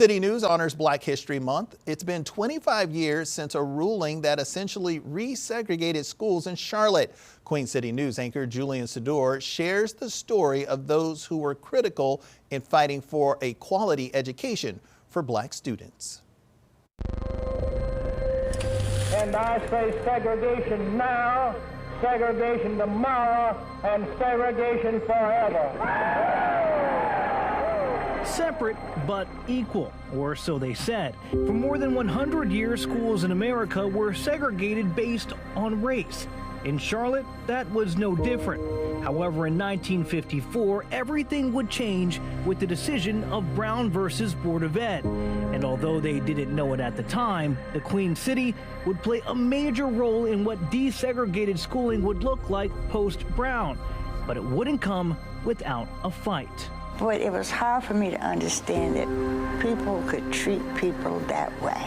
City News honors Black History Month. It's been 25 years since a ruling that essentially resegregated schools in Charlotte. Queen City News anchor Julian Sadur shares the story of those who were critical in fighting for a quality education for Black students. And I say segregation now, segregation tomorrow, and segregation forever. Separate but equal, or so they said. For more than 100 years, schools in America were segregated based on race. In Charlotte, that was no different. However, in 1954, everything would change with the decision of Brown versus Board of Ed. And although they didn't know it at the time, the Queen City would play a major role in what desegregated schooling would look like post-Brown. But it wouldn't come without a fight. But it was hard for me to understand that people could treat people that way,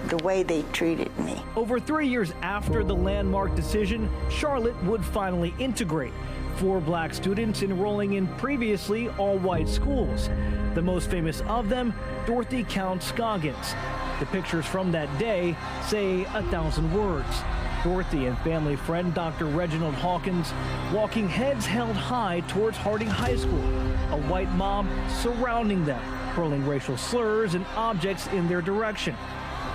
the way they treated me. Over 3 years after the landmark decision, Charlotte would finally integrate 4 Black students enrolling in previously all-white schools. The most famous of them, Dorothy Count Scoggins. The pictures from that day say 1,000 words. Dorothy and family friend Dr. Reginald Hawkins walking heads held high towards Harding High School, a white mob surrounding them, hurling racial slurs and objects in their direction.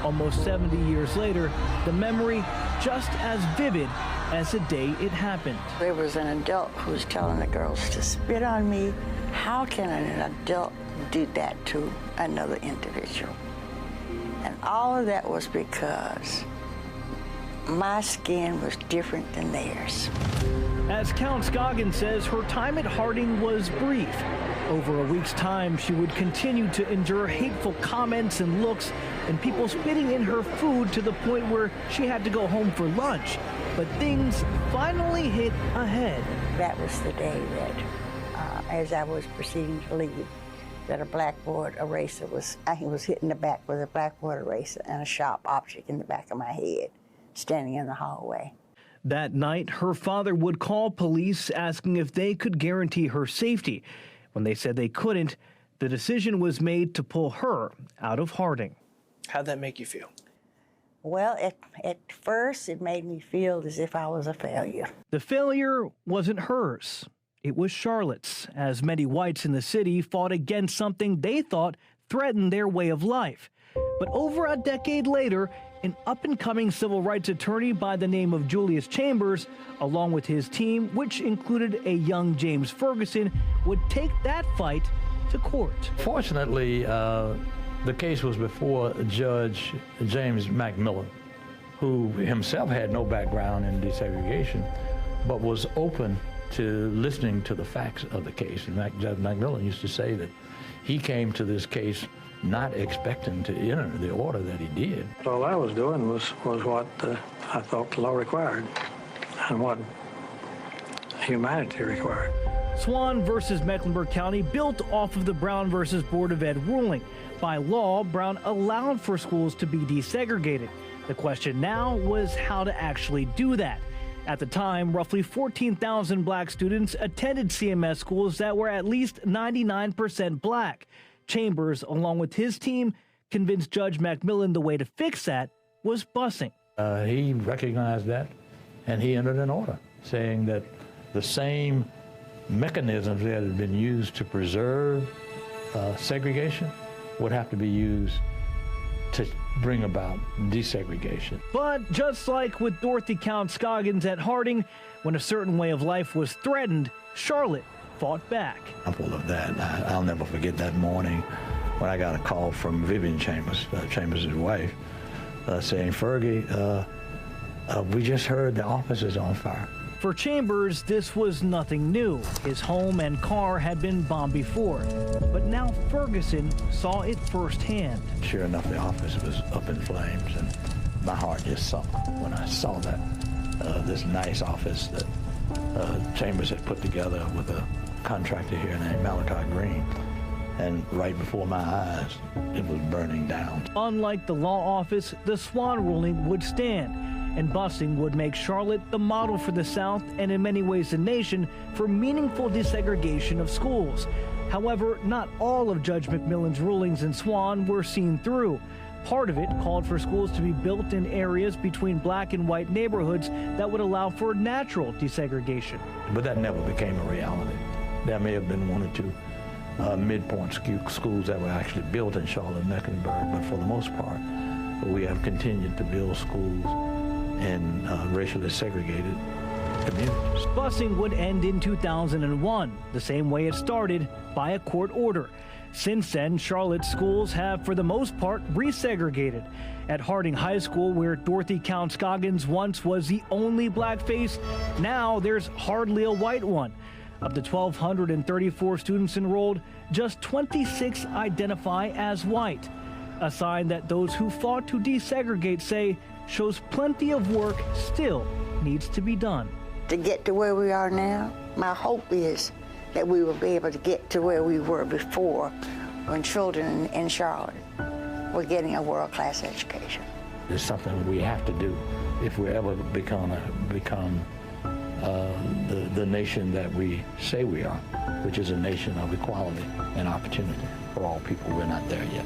Almost 70 years later, the memory just as vivid as the day it happened. There was an adult who was telling the girls to spit on me. How can an adult do that to another individual? And all of that was because my skin was different than theirs. As Count Scoggins says, her time at Harding was brief. Over a week's time, she would continue to endure hateful comments and looks and people spitting in her food to the point where she had to go home for lunch. But things finally hit ahead. That was the day that, as I was proceeding to leave, that a blackboard eraser was hit in the back with a blackboard eraser and a sharp object in the back of my head, standing in the hallway. That night, her father would call police asking if they could guarantee her safety. When they said they couldn't, the decision was made to pull her out of Harding. How'd that make you feel? Well, at first, it made me feel as if I was a failure. The failure wasn't hers. It was Charlotte's, as many whites in the city fought against something they thought threatened their way of life. But over a decade later, an up-and-coming civil rights attorney by the name of Julius Chambers, along with his team, which included a young James Ferguson, would take that fight to court. Fortunately, the case was before Judge James McMillan, who himself had no background in desegregation, but was open to listening to the facts of the case. In fact, Judge McMillan used to say that he came to this case not expecting to enter the order that he did. All I was doing was what I thought the law required and what humanity required. Swan versus Mecklenburg County built off of the Brown versus Board of Ed ruling. By law, Brown allowed for schools to be desegregated. The question now was how to actually do that. At the time, roughly 14,000 Black students attended CMS schools that were at least 99% Black. Chambers, along with his team, convinced Judge McMillan the way to fix that was busing. He recognized that, and he entered an order saying that the same mechanisms that had been used to preserve segregation would have to be used to bring about desegregation. But just like with Dorothy Count Scoggins at Harding, when a certain way of life was threatened, Charlotte fought back. Example of that, I'll never forget that morning when I got a call from Vivian Chambers, Chambers' wife, saying, "Fergie, we just heard the office is on fire." For Chambers, this was nothing new. His home and car had been bombed before. But now Ferguson saw it firsthand. Sure enough, the office was up in flames, and my heart just sunk when I saw that. This nice office that Chambers had put together with a contractor here named Malachi Green. And right before my eyes, it was burning down. Unlike the law office, the Swan ruling would stand. And busing would make Charlotte the model for the South and in many ways the nation for meaningful desegregation of schools. However, not all of Judge McMillan's rulings in Swan were seen through. Part of it called for schools to be built in areas between black and white neighborhoods that would allow for natural desegregation. But that never became a reality. There may have been one or two midpoint schools that were actually built in Charlotte-Mecklenburg, but for the most part, we have continued to build schools in racially segregated communities. Busing would end in 2001, the same way it started, by a court order. Since then, Charlotte schools have, for the most part, resegregated. At Harding High School, where Dorothy Counts-Scoggins once was the only black face, now there's hardly a white one. Of the 1,234 students enrolled, just 26 identify as white, a sign that those who fought to desegregate say shows plenty of work still needs to be done. To get to where we are now, my hope is that we will be able to get to where we were before, when children in Charlotte were getting a world-class education. It's something we have to do if we ever become the nation that we say we are, which is a nation of equality and opportunity for all people. We're not there yet.